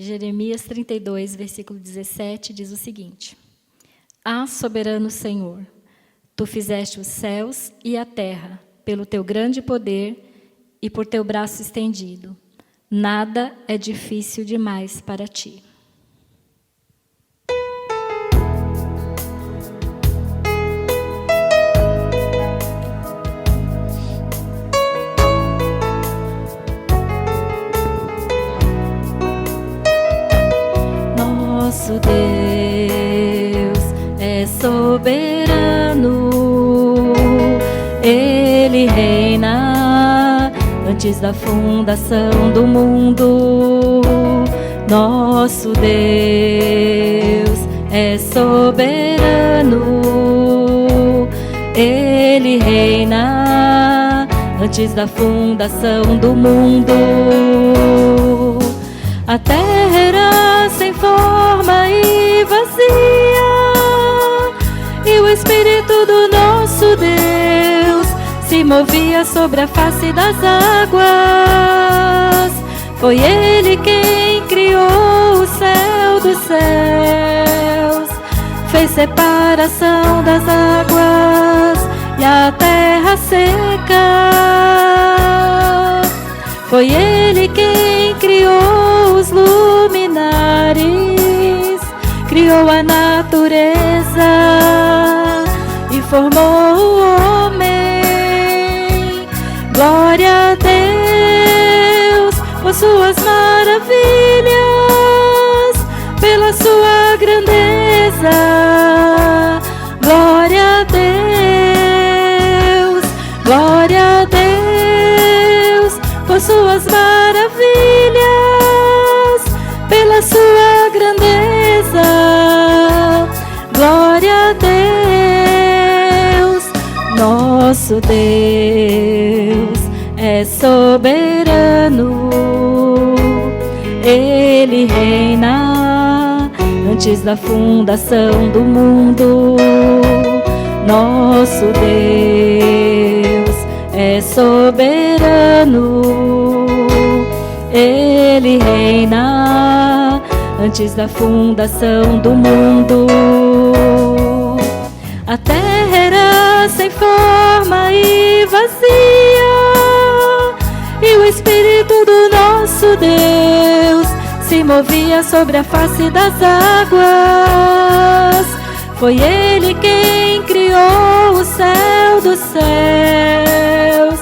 Jeremias 32, versículo 17, diz o seguinte: Ah, soberano Senhor, tu fizeste os céus e a terra pelo teu grande poder e por teu braço estendido. Nada é difícil demais para ti. Nosso Deus é soberano, Ele reina antes da fundação do mundo. Nosso Deus é soberano, Ele reina antes da fundação do mundo. A terra era sem forma e vazia, e o Espírito do nosso Deus se movia sobre a face das águas. Foi Ele quem criou o céu dos céus, fez separação das águas e a terra seca. Foi Ele quem criou os luminares, criou a natureza e formou o homem. Glória a Deus por suas maravilhas, pela sua grandeza. Glória a Deus, glória a Deus por suas maravilhas, pela sua grandeza. Glória a Deus. Nosso Deus é soberano, Ele reina antes da fundação do mundo. Nosso Deus é soberano, Ele reina antes da fundação do mundo. A terra era sem forma e vazia, e o Espírito do nosso Deus se movia sobre a face das águas. Foi Ele quem criou o céu dos céus,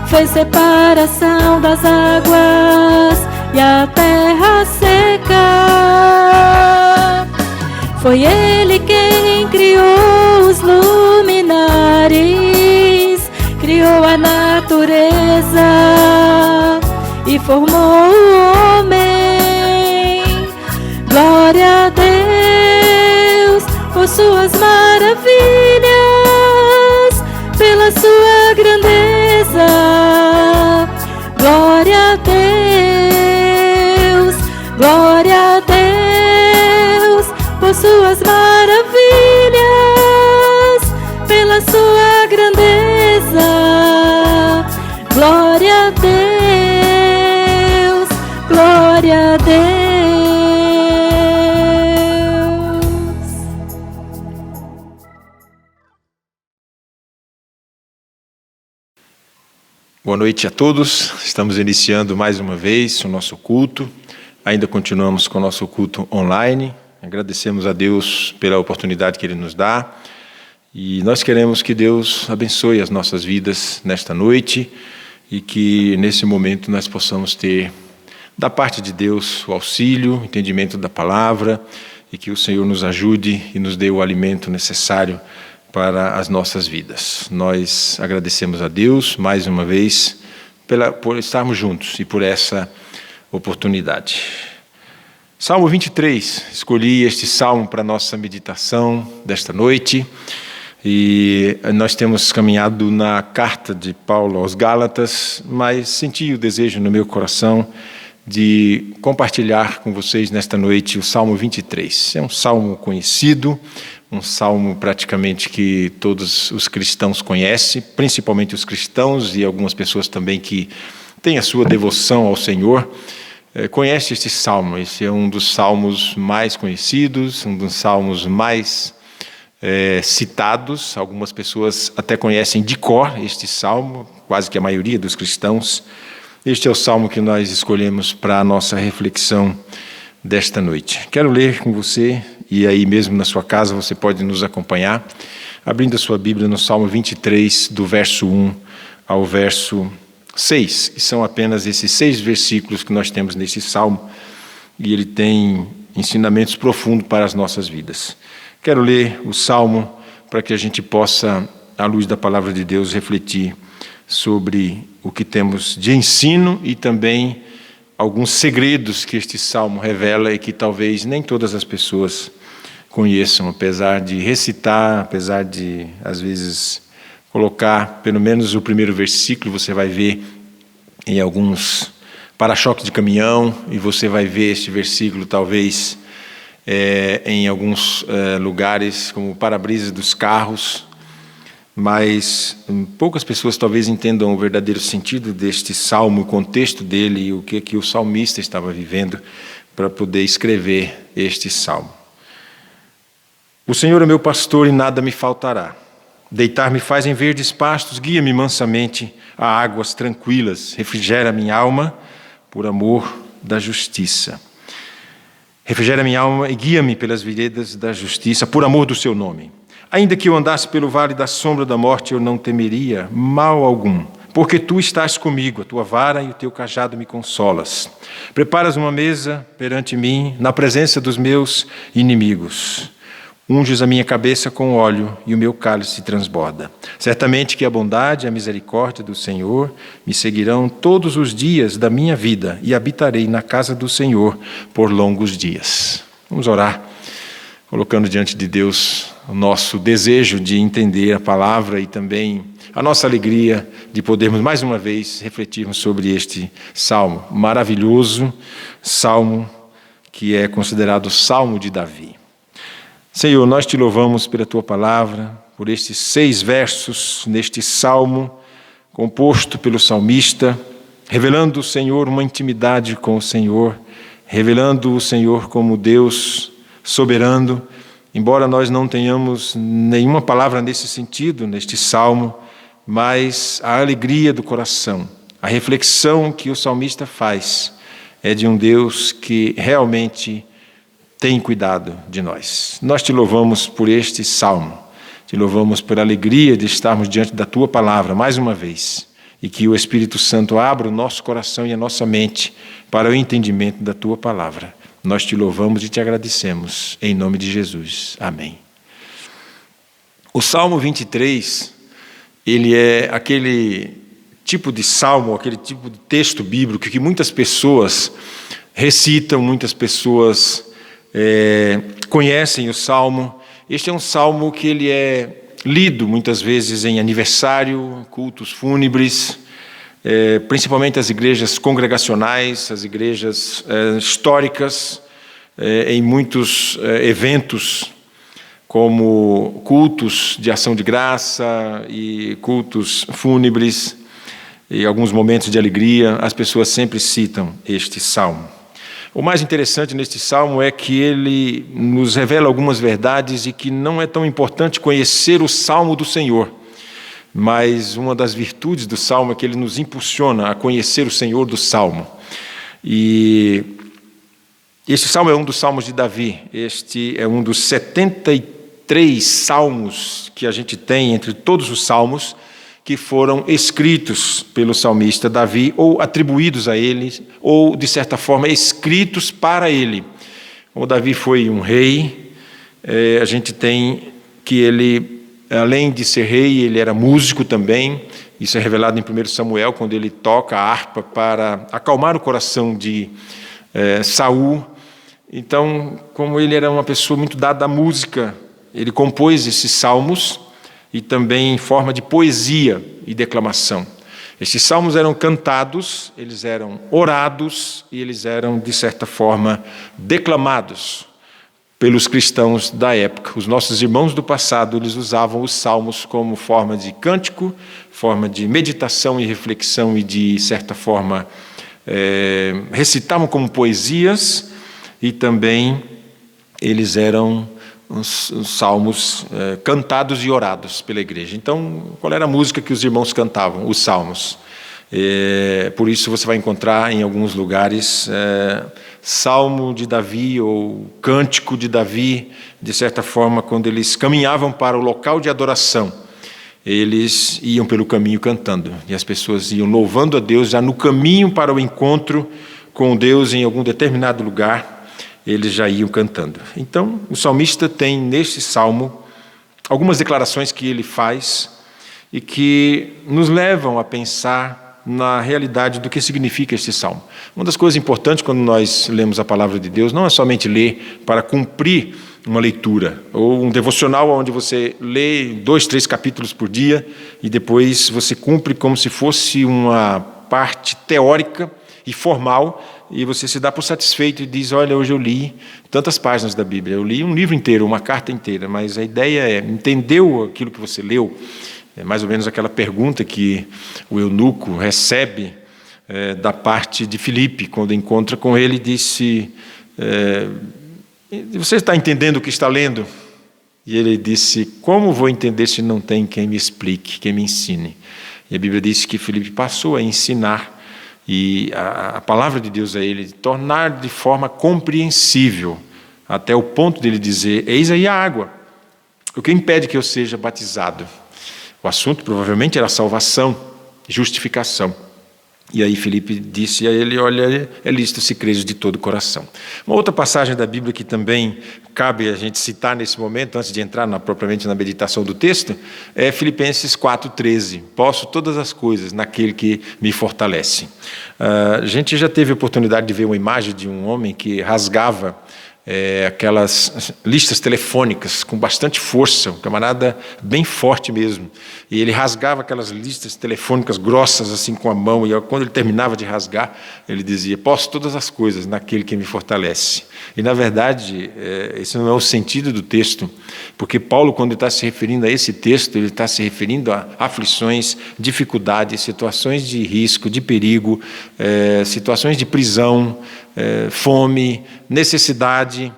fez separação das águas e a terra seca. Foi Ele quem criou os luminares, criou a natureza e formou o homem. Glória a Deus por suas maravilhas, pela sua grandeza. Glória a Deus, glória a Deus por suas maravilhas, pela sua grandeza. Glória a Deus, glória a Deus. Boa noite a todos. Estamos iniciando mais uma vez o nosso culto. Ainda continuamos com o nosso culto online. Agradecemos a Deus pela oportunidade que Ele nos dá. E nós queremos que Deus abençoe as nossas vidas nesta noite e que nesse momento nós possamos ter da parte de Deus o auxílio, o entendimento da palavra e que o Senhor nos ajude e nos dê o alimento necessário para as nossas vidas. Nós agradecemos a Deus mais uma vez por estarmos juntos e por essa oportunidade. Salmo 23, escolhi este salmo para a nossa meditação desta noite e nós temos caminhado na carta de Paulo aos Gálatas, mas senti o desejo no meu coração de compartilhar com vocês nesta noite o Salmo 23. É um salmo conhecido, um salmo praticamente que todos os cristãos conhecem, principalmente os cristãos e algumas pessoas também que têm a sua devoção ao Senhor. conhece este salmo. Esse é um dos salmos mais conhecidos, um dos salmos mais citados. Algumas pessoas até conhecem de cor este salmo, quase que a maioria dos cristãos. Este é o salmo que nós escolhemos para a nossa reflexão desta noite. Quero ler com você, e aí mesmo na sua casa você pode nos acompanhar, abrindo a sua Bíblia no Salmo 23, do verso 1 ao verso 6. E são apenas esses 6 versículos que nós temos nesse salmo, e ele tem ensinamentos profundos para as nossas vidas. Quero ler o salmo para que a gente possa, à luz da palavra de Deus, refletir sobre o que temos de ensino e também alguns segredos que este salmo revela e que talvez nem todas as pessoas conheçam, apesar de recitar, apesar de, às vezes, colocar pelo menos o primeiro versículo. Você vai ver em alguns para-choques de caminhão, e você vai ver este versículo talvez em alguns lugares como para-brisas dos carros, mas poucas pessoas talvez entendam o verdadeiro sentido deste salmo, o contexto dele e o que o salmista estava vivendo para poder escrever este salmo. O Senhor é meu pastor e nada me faltará. Deitar-me faz em verdes pastos, guia-me mansamente a águas tranquilas, refrigera minha alma por amor da justiça. Refrigera minha alma e guia-me pelas veredas da justiça, por amor do seu nome. Ainda que eu andasse pelo vale da sombra da morte, eu não temeria mal algum, porque tu estás comigo, a tua vara e o teu cajado me consolas. Preparas uma mesa perante mim, na presença dos meus inimigos. Unges a minha cabeça com óleo e o meu cálice transborda. Certamente que a bondade e a misericórdia do Senhor me seguirão todos os dias da minha vida e habitarei na casa do Senhor por longos dias. Vamos orar, colocando diante de Deus o nosso desejo de entender a palavra e também a nossa alegria de podermos mais uma vez refletirmos sobre este salmo maravilhoso, salmo que é considerado o Salmo de Davi. Senhor, nós te louvamos pela tua palavra, por estes 6 versos neste salmo, composto pelo salmista, revelando o Senhor uma intimidade com o Senhor, revelando o Senhor como Deus soberano. Embora nós não tenhamos nenhuma palavra nesse sentido, neste salmo, mas a alegria do coração, a reflexão que o salmista faz é de um Deus que realmente tem cuidado de nós. Nós te louvamos por este salmo, te louvamos pela alegria de estarmos diante da tua palavra mais uma vez, e que o Espírito Santo abra o nosso coração e a nossa mente para o entendimento da tua palavra. Nós te louvamos e te agradecemos, em nome de Jesus. Amém. O Salmo 23, ele é aquele tipo de salmo, aquele tipo de texto bíblico que muitas pessoas recitam, muitas pessoas conhecem o salmo. Este é um salmo que ele é lido muitas vezes em aniversário, cultos fúnebres, principalmente as igrejas congregacionais, as igrejas históricas, em muitos eventos como cultos de ação de graça e cultos fúnebres e alguns momentos de alegria, as pessoas sempre citam este salmo. O mais interessante neste salmo é que ele nos revela algumas verdades e que não é tão importante conhecer o salmo do Senhor, mas uma das virtudes do salmo é que ele nos impulsiona a conhecer o Senhor do salmo. E este salmo é um dos salmos de Davi. Este é um dos 73 salmos que a gente tem entre todos os salmos que foram escritos pelo salmista Davi, ou atribuídos a ele, ou, de certa forma, escritos para ele. Como Davi foi um rei, a gente tem que ele, além de ser rei, ele era músico também. Isso é revelado em 1 Samuel, quando ele toca a harpa para acalmar o coração de Saul. Então, como ele era uma pessoa muito dada à música, ele compôs esses salmos, e também em forma de poesia e declamação. Estes salmos eram cantados, eles eram orados e eles eram, de certa forma, declamados pelos cristãos da época. Os nossos irmãos do passado, eles usavam os salmos como forma de cântico, forma de meditação e reflexão e, de certa forma, recitavam como poesias e também eles eram os salmos cantados e orados pela igreja. Então, qual era a música que os irmãos cantavam? Os salmos. Por isso você vai encontrar em alguns lugares Salmo de Davi ou Cântico de Davi, de certa forma, quando eles caminhavam para o local de adoração, eles iam pelo caminho cantando, e as pessoas iam louvando a Deus já no caminho para o encontro com Deus em algum determinado lugar, eles já iam cantando. Então, o salmista tem neste salmo algumas declarações que ele faz e que nos levam a pensar na realidade do que significa este salmo. Uma das coisas importantes quando nós lemos a palavra de Deus não é somente ler para cumprir uma leitura, ou um devocional onde você lê 2, 3 capítulos por dia e depois você cumpre como se fosse uma parte teórica e formal, e você se dá por satisfeito e diz, olha, hoje eu li tantas páginas da Bíblia, eu li um livro inteiro, uma carta inteira, mas a ideia é, entendeu aquilo que você leu? É mais ou menos aquela pergunta que o eunuco recebe da parte de Filipe, quando encontra com ele, disse, você está entendendo o que está lendo? E ele disse, como vou entender se não tem quem me explique, quem me ensine? E a Bíblia diz que Filipe passou a ensinar, e a palavra de Deus a ele, tornar de forma compreensível, até o ponto de ele dizer, eis aí a água, o que impede que eu seja batizado? O assunto provavelmente era salvação, justificação. E aí Filipe disse a ele, olha, é lícito se creres de todo o coração. Uma outra passagem da Bíblia que também cabe a gente citar nesse momento, antes de entrar propriamente na meditação do texto, é Filipenses 4,13. Posso todas as coisas naquele que me fortalece. A gente já teve a oportunidade de ver uma imagem de um homem que rasgava aquelas listas telefônicas com bastante força, um camarada bem forte mesmo, e ele rasgava aquelas listas telefônicas grossas assim com a mão, e quando ele terminava de rasgar, ele dizia, posso todas as coisas naquele que me fortalece. E na verdade, esse não é o sentido do texto, porque Paulo, quando está se referindo a esse texto, ele está se referindo a aflições, dificuldades, situações de risco, de perigo, situações de prisão, fome, necessidade,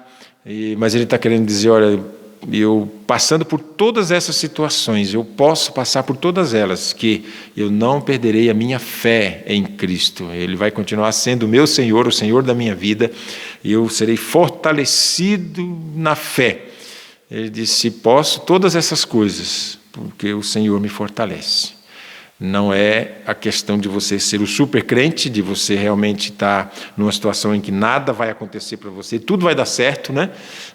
mas ele está querendo dizer, olha, eu passando por todas essas situações, eu posso passar por todas elas, que eu não perderei a minha fé em Cristo, Ele vai continuar sendo o meu Senhor, o Senhor da minha vida, e eu serei fortalecido na fé. Ele disse, posso todas essas coisas, porque o Senhor me fortalece. Não é a questão de você ser o super crente, de você realmente estar numa situação em que nada vai acontecer para você, tudo vai dar certo, né?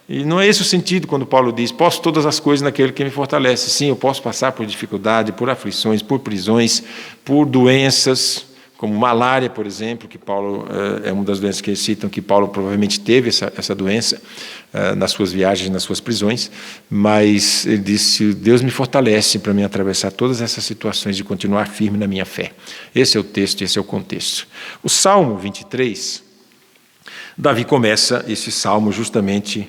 E não é esse o sentido quando Paulo diz, posso todas as coisas naquele que me fortalece. Sim, eu posso passar por dificuldade, por aflições, por prisões, por doenças, como malária, por exemplo, que Paulo, é uma das doenças que eles citam, que Paulo provavelmente teve essa doença nas suas viagens, nas suas prisões, mas ele disse, Deus me fortalece para me atravessar todas essas situações de continuar firme na minha fé. Esse é o texto, esse é o contexto. O Salmo 23, Davi começa esse salmo justamente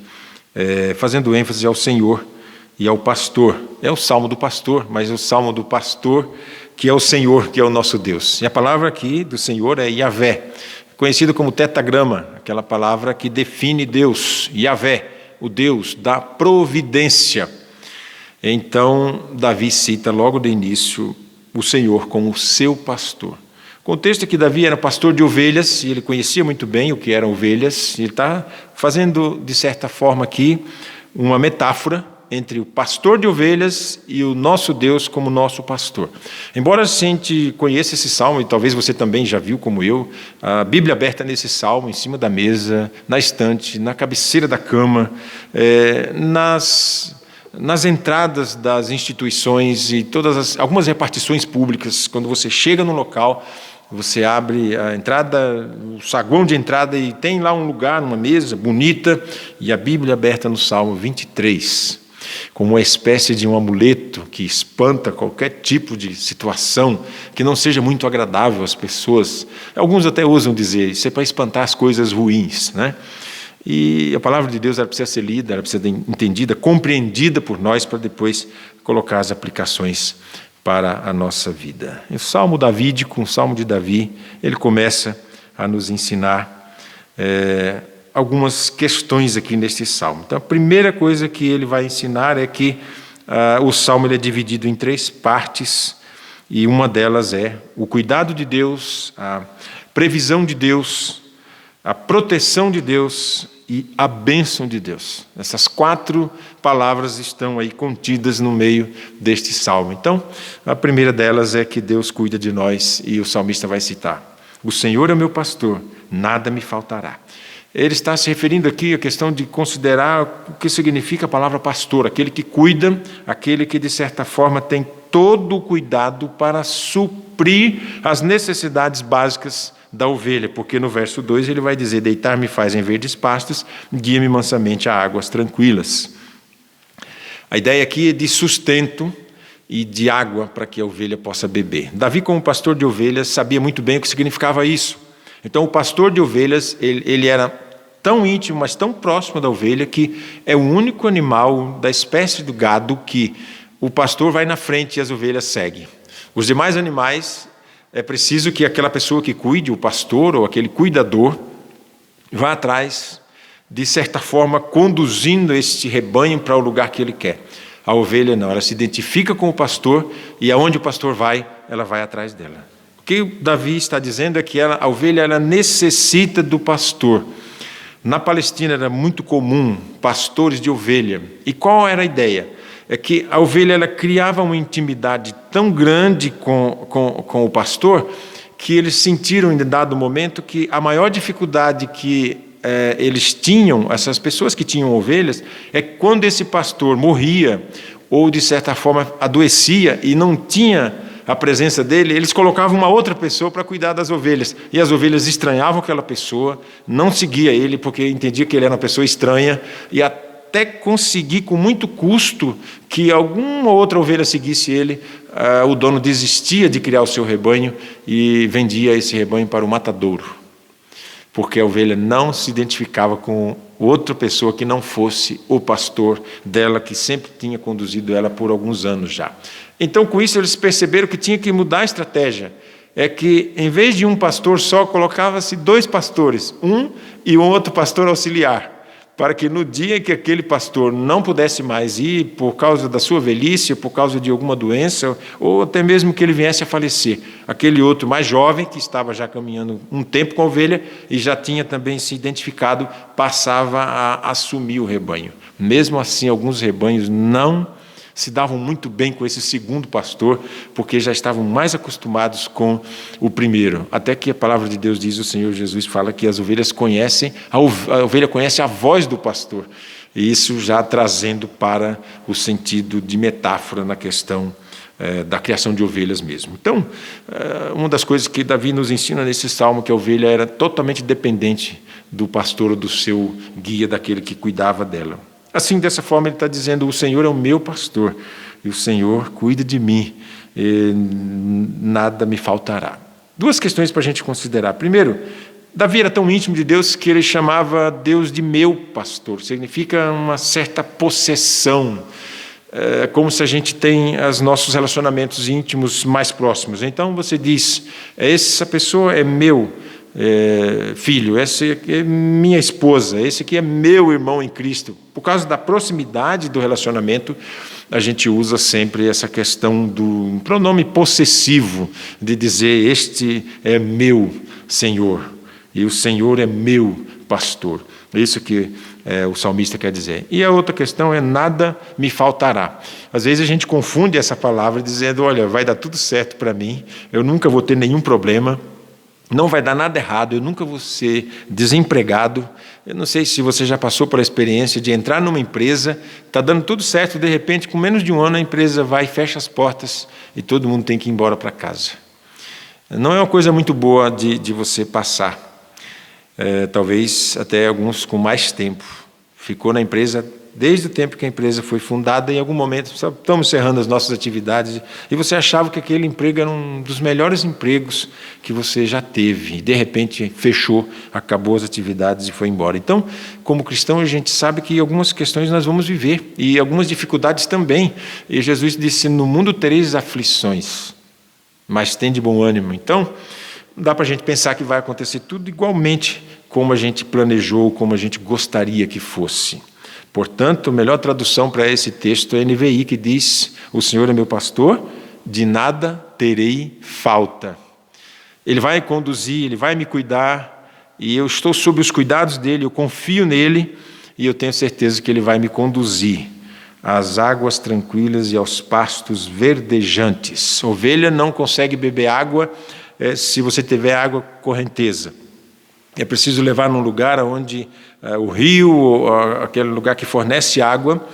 fazendo ênfase ao Senhor e ao pastor. É o salmo do pastor, mas é o salmo do pastor que é o Senhor, que é o nosso Deus. E a palavra aqui do Senhor é Yavé, conhecido como tetagrama, aquela palavra que define Deus, Yavé, o Deus da providência. Então, Davi cita logo de início o Senhor como seu pastor. O contexto é que Davi era pastor de ovelhas, e ele conhecia muito bem o que eram ovelhas, e ele está fazendo, de certa forma aqui, uma metáfora entre o pastor de ovelhas e o nosso Deus como nosso pastor. Embora a gente conheça esse salmo, e talvez você também já viu como eu, a Bíblia aberta nesse salmo, em cima da mesa, na estante, na cabeceira da cama, nas entradas das instituições e algumas repartições públicas, quando você chega no local, você abre a entrada, o saguão de entrada, e tem lá um lugar, uma mesa bonita, e a Bíblia aberta no Salmo 23, como uma espécie de um amuleto que espanta qualquer tipo de situação que não seja muito agradável às pessoas. Alguns até ousam dizer, isso é para espantar as coisas ruins, né? E a palavra de Deus ela precisa ser lida, ela precisa ser entendida, compreendida por nós, para depois colocar as aplicações para a nossa vida. O Salmo davídico, o Salmo de Davi, ele começa a nos ensinar algumas questões aqui neste salmo. Então, a primeira coisa que ele vai ensinar é que o salmo ele é dividido em 3 partes, e uma delas é o cuidado de Deus, a previsão de Deus, a proteção de Deus e a bênção de Deus. Essas 4 palavras estão aí contidas no meio deste salmo. Então, a primeira delas é que Deus cuida de nós, e o salmista vai citar: o Senhor é o meu pastor, nada me faltará. Ele está se referindo aqui à questão de considerar o que significa a palavra pastor, aquele que cuida, aquele que de certa forma tem todo o cuidado para suprir as necessidades básicas da ovelha, porque no verso 2 ele vai dizer: deitar-me faz em verdes pastos, guia-me mansamente a águas tranquilas. A ideia aqui é de sustento e de água para que a ovelha possa beber. Davi, como pastor de ovelhas, sabia muito bem o que significava isso. Então, o pastor de ovelhas, ele era tão íntimo, mas tão próximo da ovelha, que é o único animal da espécie do gado que o pastor vai na frente e as ovelhas seguem. Os demais animais, é preciso que aquela pessoa que cuide, o pastor ou aquele cuidador, vá atrás, de certa forma, conduzindo este rebanho para o lugar que ele quer. A ovelha não, ela se identifica com o pastor, e aonde o pastor vai, ela vai atrás dela. O que Davi está dizendo é que a ovelha ela necessita do pastor. Na Palestina era muito comum pastores de ovelha. E qual era a ideia? É que a ovelha ela criava uma intimidade tão grande com o pastor, que eles sentiram em dado momento que a maior dificuldade que eles tinham, essas pessoas que tinham ovelhas, é que quando esse pastor morria ou de certa forma adoecia e não tinha a presença dele, eles colocavam uma outra pessoa para cuidar das ovelhas, e as ovelhas estranhavam aquela pessoa, não seguia ele porque entendia que ele era uma pessoa estranha, e até conseguir com muito custo que alguma outra ovelha seguisse ele, o dono desistia de criar o seu rebanho e vendia esse rebanho para o matadouro, porque a ovelha não se identificava com outra pessoa que não fosse o pastor dela, que sempre tinha conduzido ela por alguns anos já. Então, com isso, eles perceberam que tinha que mudar a estratégia. É que, em vez de um pastor só, colocava-se 2 pastores, um e um outro pastor auxiliar, para que no dia que aquele pastor não pudesse mais ir por causa da sua velhice, por causa de alguma doença, ou até mesmo que ele viesse a falecer, aquele outro mais jovem, que estava já caminhando um tempo com a ovelha e já tinha também se identificado, passava a assumir o rebanho. Mesmo assim, alguns rebanhos não se davam muito bem com esse segundo pastor, porque já estavam mais acostumados com o primeiro. Até que a palavra de Deus diz, o Senhor Jesus fala que as ovelhas conhecem, a ovelha conhece a voz do pastor. E isso já trazendo para o sentido de metáfora na questão da criação de ovelhas mesmo. Então, uma das coisas que Davi nos ensina nesse salmo, que a ovelha era totalmente dependente do pastor ou do seu guia, daquele que cuidava dela. Assim, dessa forma, ele está dizendo: o Senhor é o meu pastor, e o Senhor cuida de mim, e nada me faltará. 2 questões para a gente considerar. Primeiro, Davi era tão íntimo de Deus que ele chamava Deus de meu pastor. Significa uma certa possessão, como se a gente tem os nossos relacionamentos íntimos mais próximos. Então você diz: essa pessoa é meu filho, essa é minha esposa, esse aqui é meu irmão em Cristo. Por causa da proximidade do relacionamento, a gente usa sempre essa questão do pronome possessivo, de dizer: este é meu Senhor, e o Senhor é meu pastor. É isso que o salmista quer dizer. E a outra questão é: nada me faltará. Às vezes a gente confunde essa palavra dizendo: olha, vai dar tudo certo para mim, eu nunca vou ter nenhum problema, não vai dar nada errado, eu nunca vou ser desempregado. Eu não sei se você já passou por a experiência de entrar numa empresa, está dando tudo certo, de repente, com menos de um ano, a empresa vai e fecha as portas e todo mundo tem que ir embora para casa. Não é uma coisa muito boa de você passar. Talvez até alguns com mais tempo. Ficou na empresa desde o tempo que a empresa foi fundada, em algum momento, estamos encerrando as nossas atividades, e você achava que aquele emprego era um dos melhores empregos que você já teve, e de repente fechou, acabou as atividades e foi embora. Então, como cristão, a gente sabe que algumas questões nós vamos viver, e algumas dificuldades também. E Jesus disse: no mundo tereis aflições, mas tende bom ânimo. Então, não dá para a gente pensar que vai acontecer tudo igualmente como a gente planejou, como a gente gostaria que fosse. Portanto, a melhor tradução para esse texto é a NVI, que diz: o Senhor é meu pastor, de nada terei falta. Ele vai conduzir, Ele vai me cuidar, e eu estou sob os cuidados dEle, eu confio nele, e eu tenho certeza que Ele vai me conduzir às águas tranquilas e aos pastos verdejantes. Ovelha não consegue beber água se você tiver água correnteza. É preciso levar num lugar onde o rio, aquele lugar que fornece água,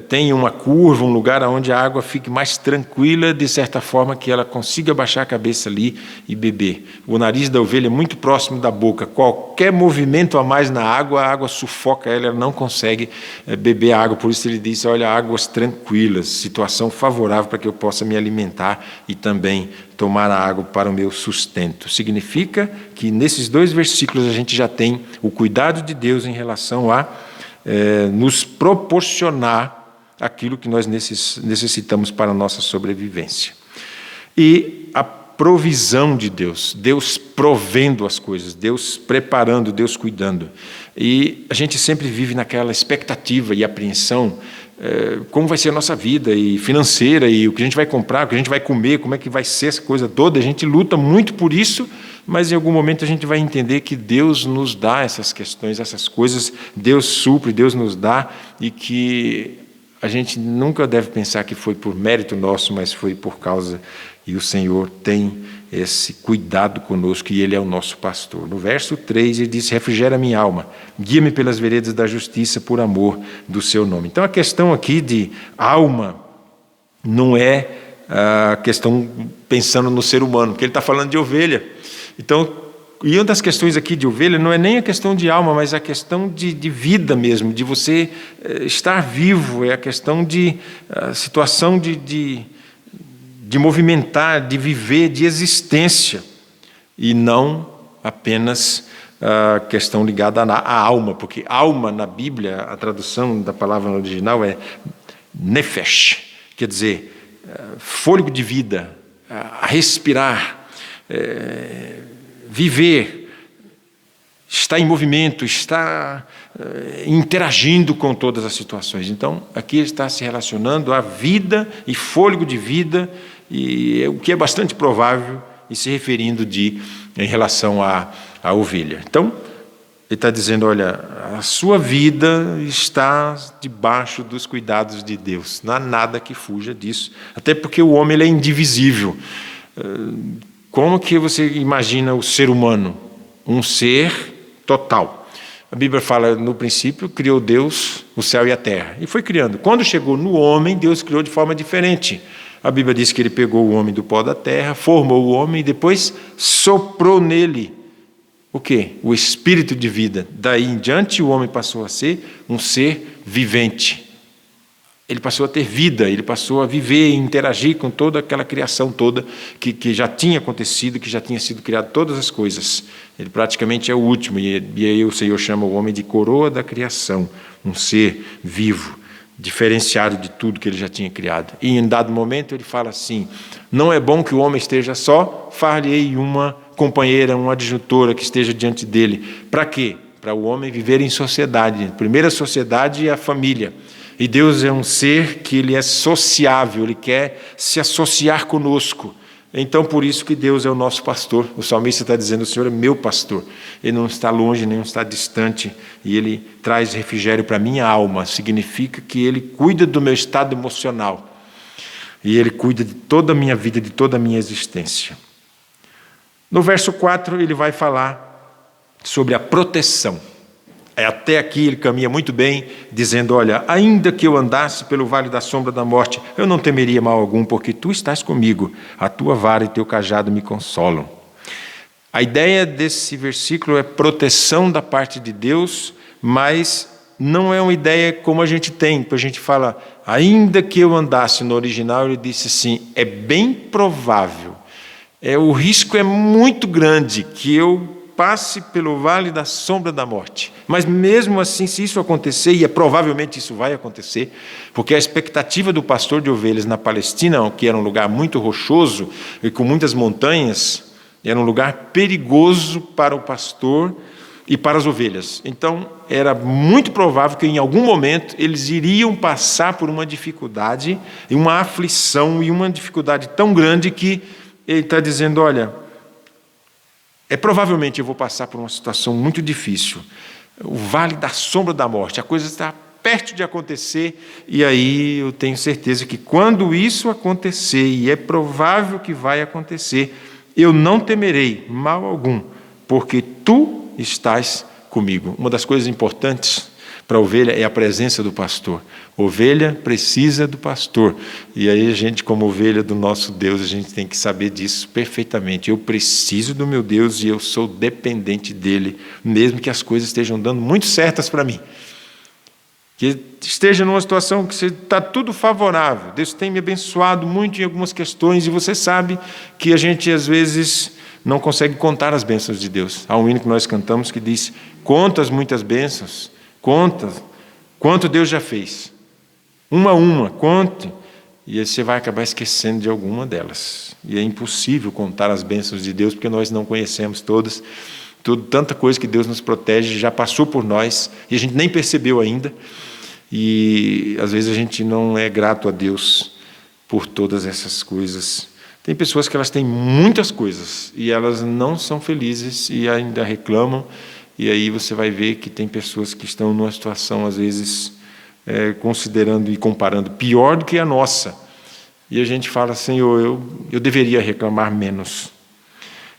tem uma curva, um lugar onde a água fique mais tranquila, de certa forma que ela consiga baixar a cabeça ali e beber. O nariz da ovelha é muito próximo da boca. Qualquer movimento a mais na água, a água sufoca ela, ela não consegue beber a água. Por isso ele diz: olha, águas tranquilas, situação favorável para que eu possa me alimentar e também tomar a água para o meu sustento. Significa que nesses 2 versículos a gente já tem o cuidado de Deus em relação a nos proporcionar aquilo que nós necessitamos para a nossa sobrevivência. E a provisão de Deus, Deus provendo as coisas, Deus preparando, Deus cuidando. E a gente sempre vive naquela expectativa e apreensão, como vai ser a nossa vida e financeira, e o que a gente vai comprar, o que a gente vai comer, como é que vai ser essa coisa toda. A gente luta muito por isso, mas em algum momento a gente vai entender que Deus nos dá essas questões, essas coisas, Deus supre, Deus nos dá, e que a gente nunca deve pensar que foi por mérito nosso, mas foi por causa, e o Senhor tem esse cuidado conosco, e Ele é o nosso pastor. No verso 3 ele diz: refrigera minha alma, guia-me pelas veredas da justiça por amor do seu nome. Então a questão aqui de alma não é a questão pensando no ser humano, porque ele está falando de ovelha. Então, e uma das questões aqui de ovelha não é nem a questão de alma, mas a questão de vida mesmo, de você estar vivo, é a questão de a situação de movimentar, de viver, de existência, e não apenas a questão ligada à alma, porque alma na Bíblia, a tradução da palavra no original é nefesh, quer dizer, fôlego de vida, respirar, viver, está em movimento, está interagindo com todas as situações. Então, aqui ele está se relacionando à vida e fôlego de vida, e o que é bastante provável, e se referindo em relação à ovelha. Então, ele está dizendo: olha, a sua vida está debaixo dos cuidados de Deus. Não há nada que fuja disso, até porque o homem ele é indivisível. Como que você imagina o ser humano? Um ser total. A Bíblia fala: no princípio criou Deus o céu e a terra. E foi criando. Quando chegou no homem, Deus criou de forma diferente. A Bíblia diz que Ele pegou o homem do pó da terra, formou o homem e depois soprou nele o quê? O espírito de vida. Daí em diante o homem passou a ser um ser vivente. Ele passou a ter vida, ele passou a viver e interagir com toda aquela criação toda que já tinha acontecido, que já tinha sido criado, todas as coisas. Ele praticamente é o último, e aí o Senhor chama o homem de coroa da criação, um ser vivo, diferenciado de tudo que ele já tinha criado. E em dado momento ele fala assim: não é bom que o homem esteja só, far-lhe-ei uma companheira, uma adjutora que esteja diante dele. Para quê? Para o homem viver em sociedade. A primeira sociedade é a família. E Deus é um ser que ele é sociável, ele quer se associar conosco. Então, por isso que Deus é o nosso pastor. O salmista está dizendo: o Senhor é meu pastor. Ele não está longe, nem está distante, e Ele traz refrigério para a minha alma. Significa que Ele cuida do meu estado emocional, e Ele cuida de toda a minha vida, de toda a minha existência. No verso 4, ele vai falar sobre a proteção. Até aqui ele caminha muito bem, dizendo: olha, ainda que eu andasse pelo vale da sombra da morte, eu não temeria mal algum, porque tu estás comigo, a tua vara e teu cajado me consolam. A ideia desse versículo é proteção da parte de Deus, mas não é uma ideia como a gente tem, a gente fala, ainda que eu andasse. No original ele disse assim: é bem provável, o risco é muito grande que eu passe pelo vale da sombra da morte. Mas mesmo assim, se isso acontecer, e provavelmente isso vai acontecer, porque a expectativa do pastor de ovelhas na Palestina, que era um lugar muito rochoso e com muitas montanhas, Era um lugar perigoso para o pastor e para as ovelhas. Então, era muito provável que em algum momento eles iriam passar por uma dificuldade, e uma aflição e uma dificuldade tão grande que ele está dizendo, olha, provavelmente eu vou passar por uma situação muito difícil. O vale da sombra da morte, a coisa está perto de acontecer, e aí eu tenho certeza que quando isso acontecer, e é provável que vai acontecer, eu não temerei mal algum, porque tu estás comigo. Uma das coisas importantes para a ovelha é a presença do pastor. Ovelha precisa do pastor. E aí a gente, como ovelha do nosso Deus, a gente tem que saber disso perfeitamente. Eu preciso do meu Deus e eu sou dependente dele, mesmo que as coisas estejam dando muito certas para mim. Que esteja numa situação que está tudo favorável. Deus tem me abençoado muito em algumas questões, e você sabe que a gente, às vezes, não consegue contar as bênçãos de Deus. Há um hino que nós cantamos que diz, conta as muitas bênçãos, conta quanto Deus já fez. Uma a uma, conte. E aí você vai acabar esquecendo de alguma delas. E é impossível contar as bênçãos de Deus, porque nós não conhecemos todas. Tanta coisa que Deus nos protege já passou por nós, e a gente nem percebeu ainda. E às vezes a gente não é grato a Deus por todas essas coisas. Tem pessoas que elas têm muitas coisas e elas não são felizes e ainda reclamam. E aí você vai ver que tem pessoas que estão numa situação, às vezes, considerando e comparando pior do que a nossa. E a gente fala, Senhor, eu deveria reclamar menos.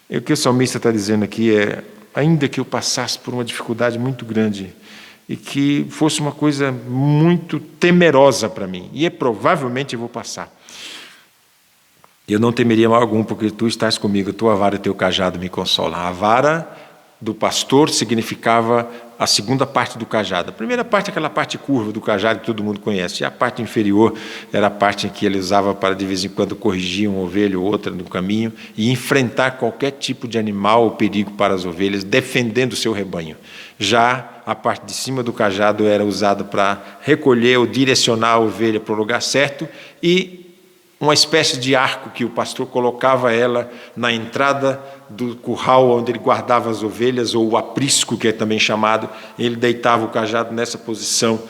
E o que o salmista está dizendo aqui é, ainda que eu passasse por uma dificuldade muito grande, e que fosse uma coisa muito temerosa para mim, e provavelmente eu vou passar, eu não temeria mal algum, porque tu estás comigo, a tua vara e teu cajado me consolam. A vara do pastor significava a segunda parte do cajado. A primeira parte é aquela parte curva do cajado que todo mundo conhece, e a parte inferior era a parte que ele usava para, de vez em quando, corrigir uma ovelha ou outra no caminho e enfrentar qualquer tipo de animal ou perigo para as ovelhas, defendendo o seu rebanho. Já a parte de cima do cajado era usada para recolher ou direcionar a ovelha para o lugar certo, e uma espécie de arco que o pastor colocava ela na entrada do curral onde ele guardava as ovelhas, ou o aprisco, que é também chamado. Ele deitava o cajado nessa posição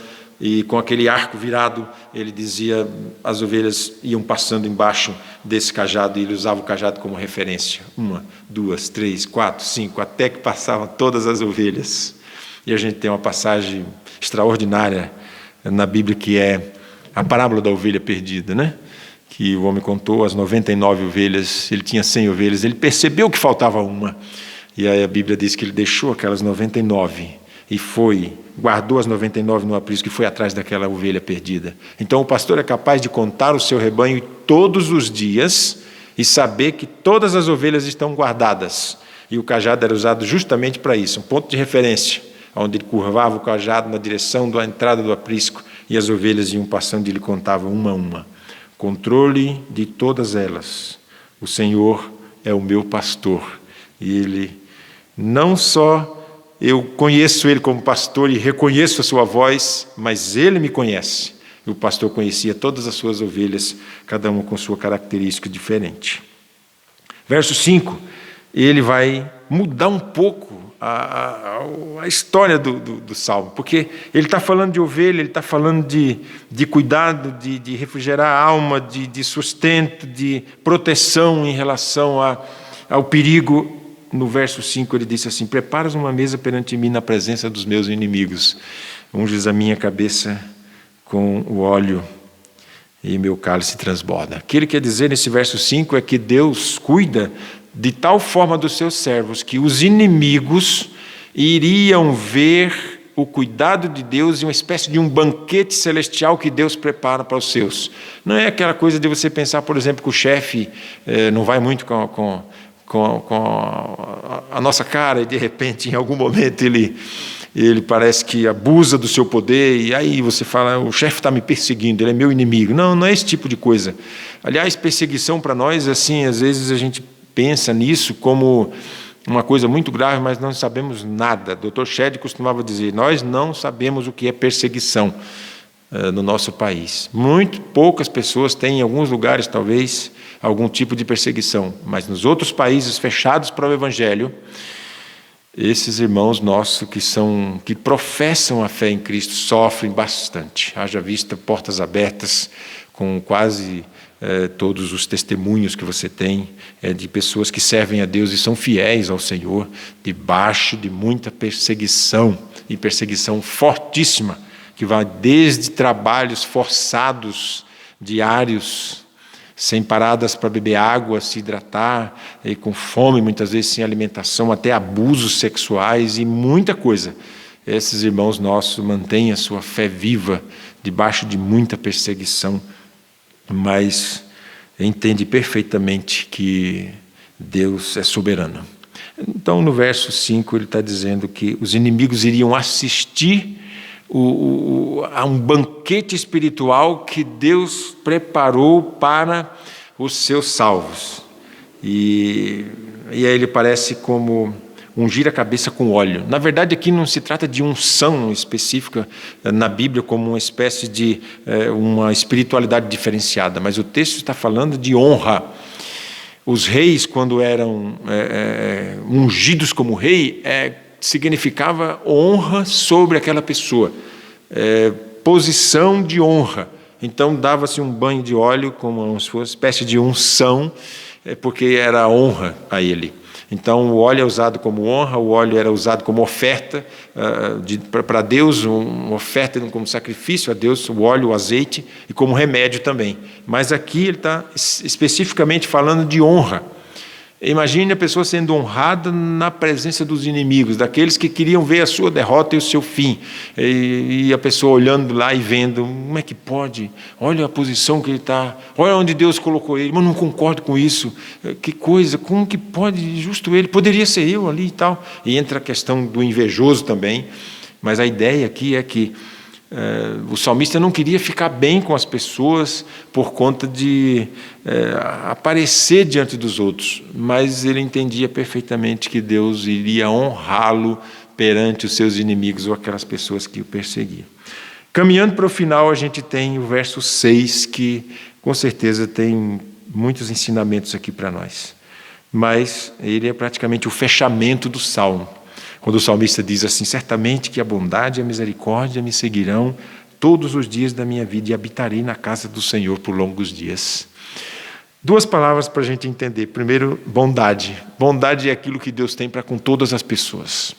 e com aquele arco virado, ele dizia, as ovelhas iam passando embaixo desse cajado, e ele usava o cajado como referência. 1, 2, 3, 4, 5, até que passavam todas as ovelhas. E a gente tem uma passagem extraordinária na Bíblia, que é a parábola da ovelha perdida, né? Que o homem contou as 99 ovelhas, ele tinha 100 ovelhas, ele percebeu que faltava uma. E aí a Bíblia diz que ele deixou aquelas 99 e guardou as 99 no aprisco e foi atrás daquela ovelha perdida. Então o pastor é capaz de contar o seu rebanho todos os dias e saber que todas as ovelhas estão guardadas. E o cajado era usado justamente para isso, um ponto de referência, onde ele curvava o cajado na direção da entrada do aprisco, e as ovelhas iam passando e ele contava uma a uma. Controle de todas elas. O Senhor é o meu pastor. E Ele, não só eu conheço Ele como pastor e reconheço a sua voz, mas Ele me conhece. E o pastor conhecia todas as suas ovelhas, cada uma com sua característica diferente. Verso 5, ele vai mudar um pouco a história do Salmo, porque ele está falando de ovelha, ele está falando de cuidado, de refrigerar a alma, de sustento, de proteção em relação ao perigo. No verso 5 ele disse assim, preparas uma mesa perante mim na presença dos meus inimigos, unges a minha cabeça com o óleo e meu cálice transborda. O que ele quer dizer nesse verso 5 é que Deus cuida de tal forma dos seus servos que os inimigos iriam ver o cuidado de Deus e uma espécie de um banquete celestial que Deus prepara para os seus. Não é aquela coisa de você pensar, por exemplo, que o chefe não vai muito com a nossa cara e de repente em algum momento ele parece que abusa do seu poder e aí você fala, o chefe está me perseguindo, ele é meu inimigo. Não é esse tipo de coisa. Aliás, perseguição para nós, assim, às vezes a gente pensa nisso como uma coisa muito grave, mas não sabemos nada. O Dr. Shedd costumava dizer, nós não sabemos o que é perseguição no nosso país. Muito poucas pessoas têm, em alguns lugares talvez, algum tipo de perseguição. Mas nos outros países fechados para o Evangelho, esses irmãos nossos que professam a fé em Cristo sofrem bastante. Haja vista portas abertas com quase todos os testemunhos que você tem de pessoas que servem a Deus e são fiéis ao Senhor, debaixo de muita perseguição, e perseguição fortíssima, que vai desde trabalhos forçados, diários, sem paradas para beber água, se hidratar, e com fome, muitas vezes sem alimentação, até abusos sexuais e muita coisa. Esses irmãos nossos mantêm a sua fé viva, debaixo de muita perseguição, mas entende perfeitamente que Deus é soberano. Então, no verso 5, ele está dizendo que os inimigos iriam assistir a um banquete espiritual que Deus preparou para os seus salvos. E aí ele parece como ungir a cabeça com óleo. Na verdade, aqui não se trata de unção específica na Bíblia como uma espécie de uma espiritualidade diferenciada, mas o texto está falando de honra. Os reis, quando eram ungidos como rei, significava honra sobre aquela pessoa, posição de honra. Então dava-se um banho de óleo como uma espécie de unção, porque era honra a ele. Então o óleo é usado como honra, o óleo era usado como oferta para Deus, uma oferta como sacrifício a Deus, o óleo, o azeite, e como remédio também. Mas aqui ele está especificamente falando de honra. Imagine a pessoa sendo honrada na presença dos inimigos, daqueles que queriam ver a sua derrota e o seu fim. E a pessoa olhando lá e vendo, como é que pode? Olha a posição que ele está, olha onde Deus colocou ele, mas não concordo com isso. Que coisa, como que pode, justo ele, poderia ser eu ali e tal. E entra a questão do invejoso também, mas a ideia aqui é que o salmista não queria ficar bem com as pessoas por conta de aparecer diante dos outros, mas ele entendia perfeitamente que Deus iria honrá-lo perante os seus inimigos ou aquelas pessoas que o perseguiam. Caminhando para o final, a gente tem o verso 6, que com certeza tem muitos ensinamentos aqui para nós, mas ele é praticamente o fechamento do salmo. Quando o salmista diz assim: certamente que a bondade e a misericórdia me seguirão todos os dias da minha vida e habitarei na casa do Senhor por longos dias. Duas palavras para a gente entender. Primeiro, bondade. Bondade é aquilo que Deus tem para com todas as pessoas.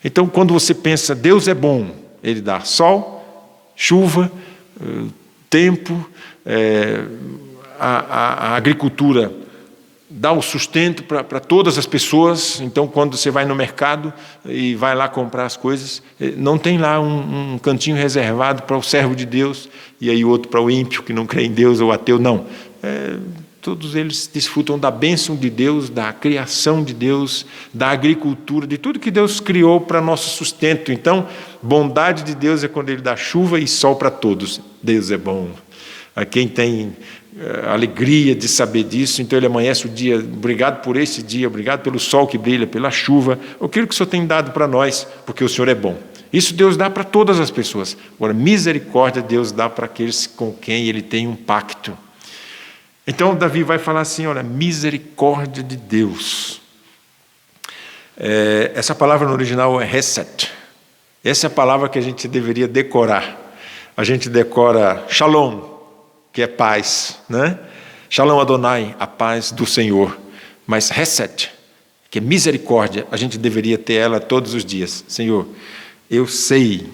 Então, quando você pensa, Deus é bom, Ele dá sol, chuva, tempo, a agricultura dá o sustento para todas as pessoas. Então, quando você vai no mercado e vai lá comprar as coisas, não tem lá um cantinho reservado para o servo de Deus e aí outro para o ímpio que não crê em Deus ou ateu, não. Todos eles desfrutam da bênção de Deus, da criação de Deus, da agricultura, de tudo que Deus criou para nosso sustento. Então, bondade de Deus é quando Ele dá chuva e sol para todos. Deus é bom. A quem tem alegria de saber disso, então ele amanhece o dia, obrigado por esse dia, obrigado pelo sol que brilha, pela chuva, aquilo que o Senhor tem dado para nós, porque o Senhor é bom. Isso Deus dá para todas as pessoas. Agora, misericórdia Deus dá para aqueles com quem Ele tem um pacto. Então Davi vai falar assim, olha, misericórdia de Deus. Essa palavra no original é reset. Essa é a palavra que a gente deveria decorar. A gente decora shalom, que é paz, né? Shalom Adonai, a paz do Senhor. Mas reset, que é misericórdia, a gente deveria ter ela todos os dias. Senhor, eu sei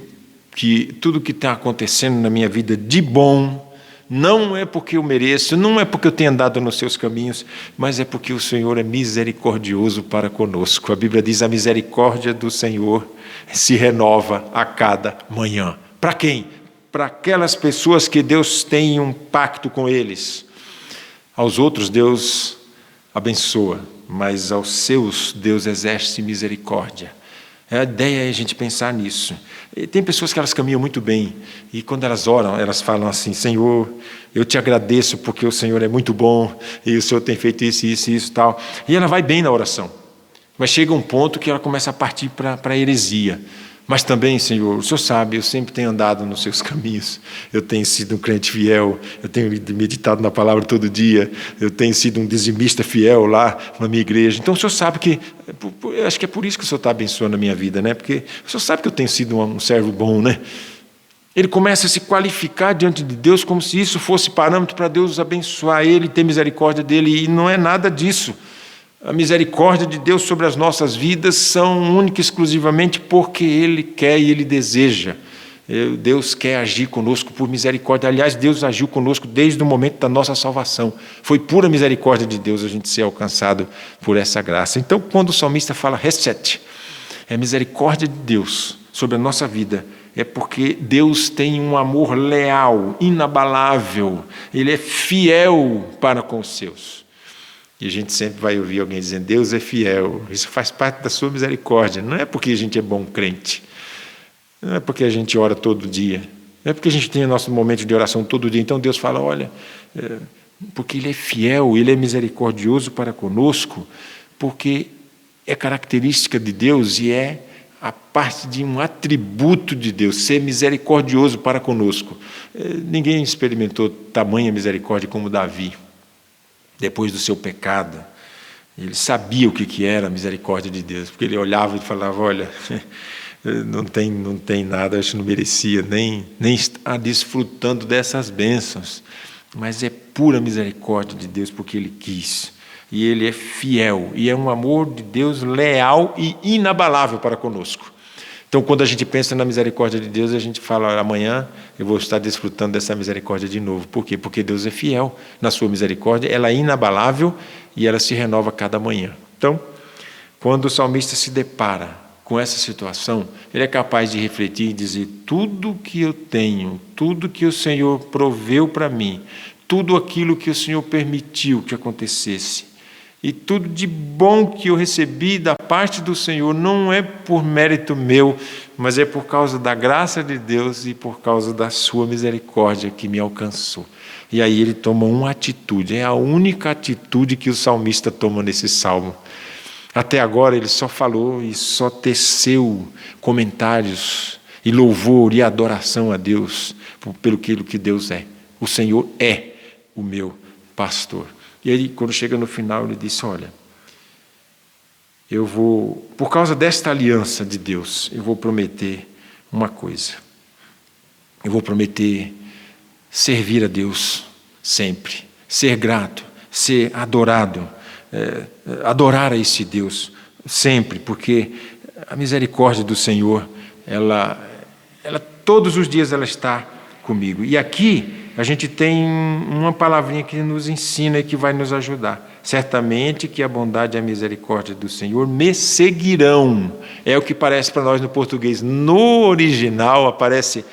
que tudo que está acontecendo na minha vida de bom, não é porque eu mereço, não é porque eu tenho andado nos seus caminhos, mas é porque o Senhor é misericordioso para conosco. A Bíblia diz, a misericórdia do Senhor se renova a cada manhã. Para quem? Para aquelas pessoas que Deus tem um pacto com eles. Aos outros Deus abençoa, mas aos seus Deus exerce misericórdia. A ideia é a gente pensar nisso. E tem pessoas que elas caminham muito bem, e quando elas oram, elas falam assim, Senhor, eu te agradeço porque o Senhor é muito bom, e o Senhor tem feito isso, isso, isso, tal. E ela vai bem na oração. Mas chega um ponto que ela começa a partir para a heresia. Mas também, Senhor, o Senhor sabe, eu sempre tenho andado nos seus caminhos. Eu tenho sido um crente fiel, eu tenho meditado na palavra todo dia, eu tenho sido um dizimista fiel lá na minha igreja. Então o Senhor sabe que, eu acho que é por isso que o Senhor está abençoando a minha vida, né? Porque o Senhor sabe que eu tenho sido um servo bom, né? Ele começa a se qualificar diante de Deus como se isso fosse parâmetro para Deus abençoar ele, ter misericórdia dele, e não é nada disso. A misericórdia de Deus sobre as nossas vidas são única e exclusivamente porque Ele quer e Ele deseja. Deus quer agir conosco por misericórdia. Aliás, Deus agiu conosco desde o momento da nossa salvação. Foi pura misericórdia de Deus a gente ser alcançado por essa graça. Então, quando o salmista fala reset, é misericórdia de Deus sobre a nossa vida, é porque Deus tem um amor leal, inabalável. Ele é fiel para com os seus. E a gente sempre vai ouvir alguém dizendo, Deus é fiel, isso faz parte da sua misericórdia. Não é porque a gente é bom crente, não é porque a gente ora todo dia, não é porque a gente tem o nosso momento de oração todo dia. Então Deus fala, olha, porque Ele é fiel, Ele é misericordioso para conosco, porque é característica de Deus e é a parte de um atributo de Deus, ser misericordioso para conosco. Ninguém experimentou tamanha misericórdia como Davi. Depois do seu pecado, ele sabia o que era a misericórdia de Deus, porque ele olhava e falava, olha, não tem nada, acho que não merecia nem estar desfrutando dessas bênçãos, mas é pura misericórdia de Deus, porque Ele quis, e Ele é fiel, e é um amor de Deus leal e inabalável para conosco. Então, quando a gente pensa na misericórdia de Deus, a gente fala, amanhã eu vou estar desfrutando dessa misericórdia de novo. Por quê? Porque Deus é fiel na sua misericórdia, ela é inabalável e ela se renova cada manhã. Então, quando o salmista se depara com essa situação, ele é capaz de refletir e dizer, tudo que eu tenho, tudo que o Senhor proveu para mim, tudo aquilo que o Senhor permitiu que acontecesse, e tudo de bom que eu recebi da parte do Senhor não é por mérito meu, mas é por causa da graça de Deus e por causa da sua misericórdia que me alcançou. E aí ele toma uma atitude, é a única atitude que o salmista toma nesse salmo. Até agora ele só falou e só teceu comentários e louvor e adoração a Deus pelo que Deus é. O Senhor é o meu pastor. E ele, quando chega no final, ele disse, olha, eu vou, por causa desta aliança de Deus, eu vou prometer uma coisa. Eu vou prometer servir a Deus sempre, ser grato, ser adorado, adorar a esse Deus sempre, porque a misericórdia do Senhor, ela todos os dias ela está comigo. E aqui a gente tem uma palavrinha que nos ensina e que vai nos ajudar. Certamente que a bondade e a misericórdia do Senhor me seguirão. É o que parece para nós no português. No original aparece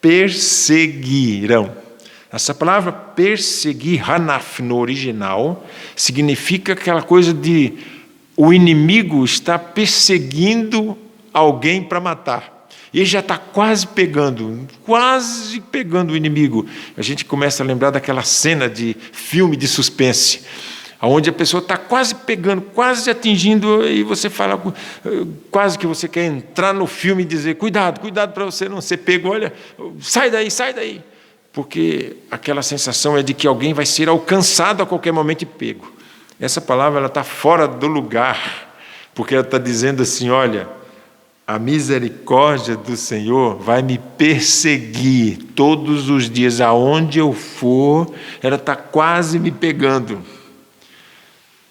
perseguirão. Essa palavra perseguir, hanaf, no original, significa aquela coisa de o inimigo está perseguindo alguém para matar. E ele já está quase pegando o inimigo. A gente começa a lembrar daquela cena de filme de suspense, onde a pessoa está quase pegando, quase atingindo, e você fala, quase que você quer entrar no filme e dizer, cuidado para você não ser pego, olha, sai daí. Porque aquela sensação é de que alguém vai ser alcançado a qualquer momento e pego. Essa palavra está fora do lugar, porque ela está dizendo assim, olha, a misericórdia do Senhor vai me perseguir todos os dias, aonde eu for, ela está quase me pegando.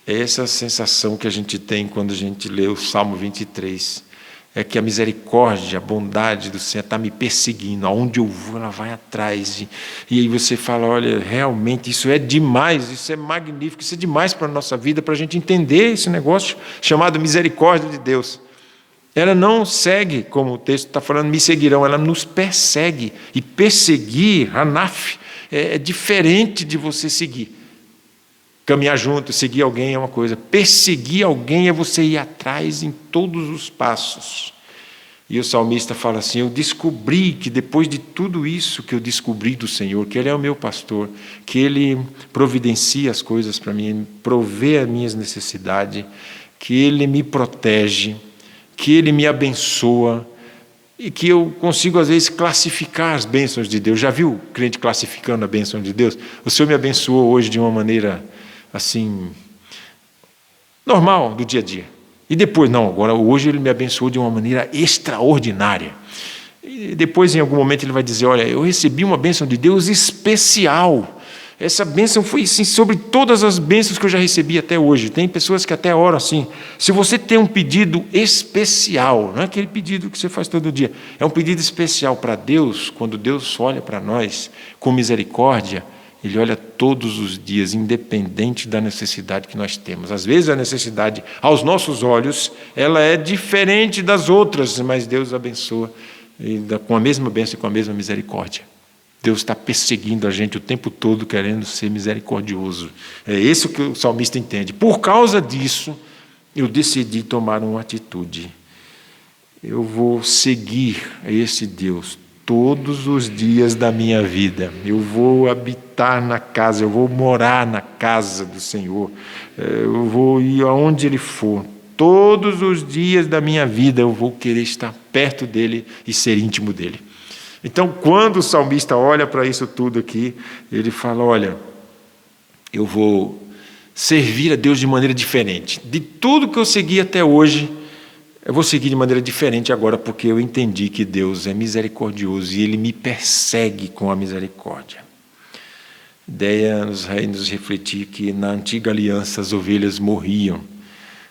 É essa sensação que a gente tem quando a gente lê o Salmo 23. É que a misericórdia, a bondade do Senhor está me perseguindo, aonde eu vou, ela vai atrás. E aí você fala, olha, realmente isso é demais, isso é magnífico, isso é demais para a nossa vida, para a gente entender esse negócio chamado misericórdia de Deus. Ela não segue, como o texto está falando, me seguirão, ela nos persegue. E perseguir, hanaf, é diferente de você seguir. Caminhar junto, seguir alguém é uma coisa. Perseguir alguém é você ir atrás em todos os passos. E o salmista fala assim, eu descobri que depois de tudo isso que eu descobri do Senhor, que Ele é o meu pastor, que Ele providencia as coisas para mim, provê as minhas necessidades, que Ele me protege, que Ele me abençoa, e que eu consigo, às vezes, classificar as bênçãos de Deus. Já viu crente classificando a bênção de Deus? O Senhor me abençoou hoje de uma maneira, assim, normal, do dia a dia. E depois, não, agora hoje Ele me abençoou de uma maneira extraordinária. E depois, em algum momento, Ele vai dizer, olha, eu recebi uma bênção de Deus especial. Essa bênção foi assim, sobre todas as bênçãos que eu já recebi até hoje. Tem pessoas que até oram assim. Se você tem um pedido especial, não é aquele pedido que você faz todo dia, é um pedido especial para Deus. Quando Deus olha para nós com misericórdia, Ele olha todos os dias, independente da necessidade que nós temos. Às vezes a necessidade, aos nossos olhos, ela é diferente das outras, mas Deus abençoa com a mesma bênção e com a mesma misericórdia. Deus está perseguindo a gente o tempo todo, querendo ser misericordioso. É isso que o salmista entende. Por causa disso, eu decidi tomar uma atitude. Eu vou seguir esse Deus todos os dias da minha vida. Eu vou habitar na casa, eu vou morar na casa do Senhor. Eu vou ir aonde Ele for. Todos os dias da minha vida eu vou querer estar perto dEle e ser íntimo dEle. Então, quando o salmista olha para isso tudo aqui, ele fala, olha, eu vou servir a Deus de maneira diferente. De tudo que eu segui até hoje, eu vou seguir de maneira diferente agora, porque eu entendi que Deus é misericordioso e Ele me persegue com a misericórdia. A ideia nos refletir que na antiga aliança as ovelhas morriam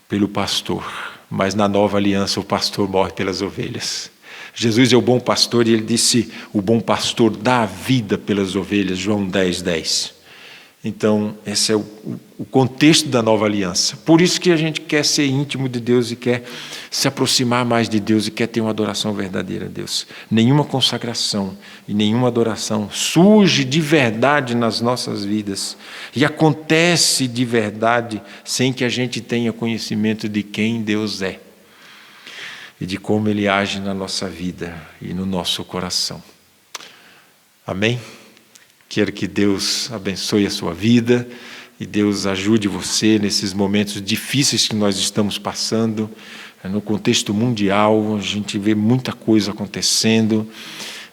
pelo pastor, mas na nova aliança o pastor morre pelas ovelhas. Jesus é o bom pastor e Ele disse, o bom pastor dá a vida pelas ovelhas, João 10:10. Então, esse é o contexto da nova aliança. Por isso que a gente quer ser íntimo de Deus e quer se aproximar mais de Deus e quer ter uma adoração verdadeira a Deus. Nenhuma consagração e nenhuma adoração surge de verdade nas nossas vidas e acontece de verdade sem que a gente tenha conhecimento de quem Deus é e de como Ele age na nossa vida e no nosso coração. Amém? Quero que Deus abençoe a sua vida e Deus ajude você nesses momentos difíceis que nós estamos passando. No contexto mundial, a gente vê muita coisa acontecendo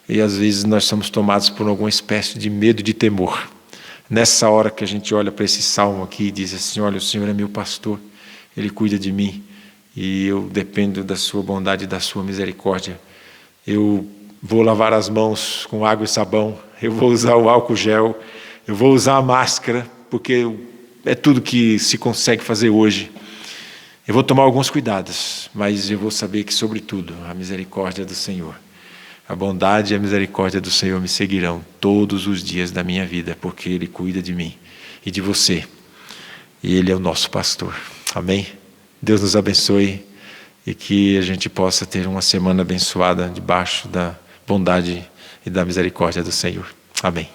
e às vezes nós somos tomados por alguma espécie de medo, de temor. Nessa hora que a gente olha para esse salmo aqui e diz assim, olha, o Senhor é meu pastor, Ele cuida de mim. E eu dependo da sua bondade e da sua misericórdia. Eu vou lavar as mãos com água e sabão, eu vou usar o álcool gel, eu vou usar a máscara, porque é tudo que se consegue fazer hoje. Eu vou tomar alguns cuidados, mas eu vou saber que, sobretudo, a misericórdia do Senhor, a bondade e a misericórdia do Senhor me seguirão todos os dias da minha vida, porque Ele cuida de mim e de você. E Ele é o nosso pastor. Amém? Deus nos abençoe e que a gente possa ter uma semana abençoada debaixo da bondade e da misericórdia do Senhor. Amém.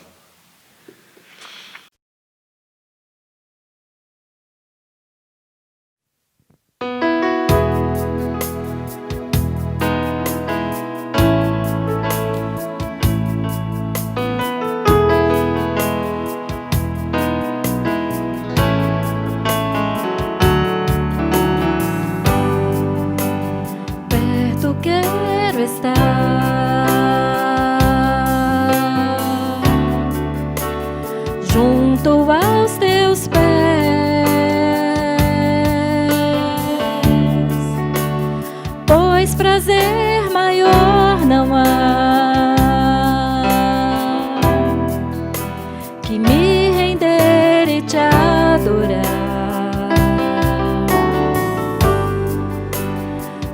Junto aos teus pés, pois prazer maior não há que me render e te adorar.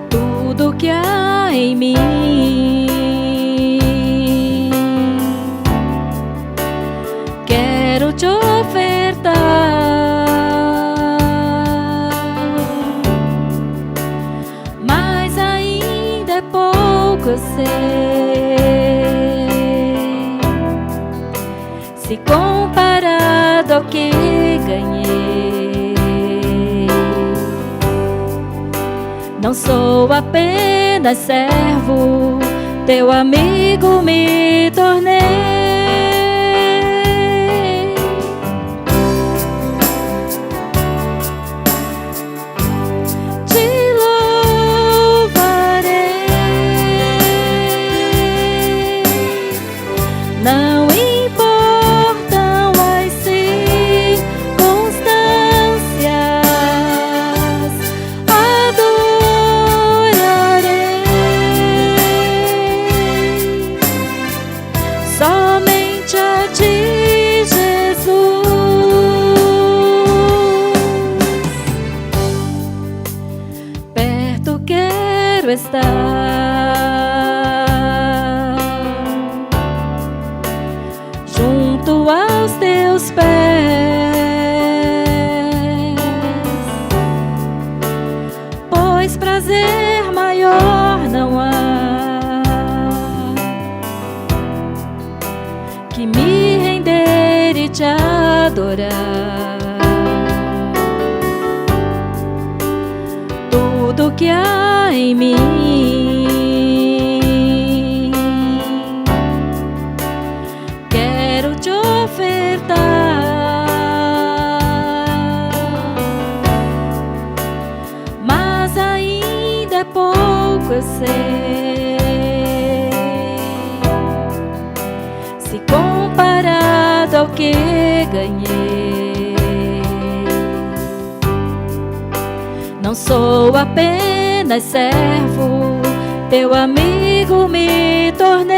Tudo que há em mim quero te ofertar, mas ainda é pouco, eu sei, se comparado ao que ganhei. Não sou apenas servo, teu amigo me tornei. Te louvarei junto aos teus pés, pois prazer maior não há que me render e te adorar. Tudo que há em mim quero te ofertar, mas ainda é pouco, eu sei, se comparado ao que ganhei. Não sou apenas servo, teu amigo me tornei.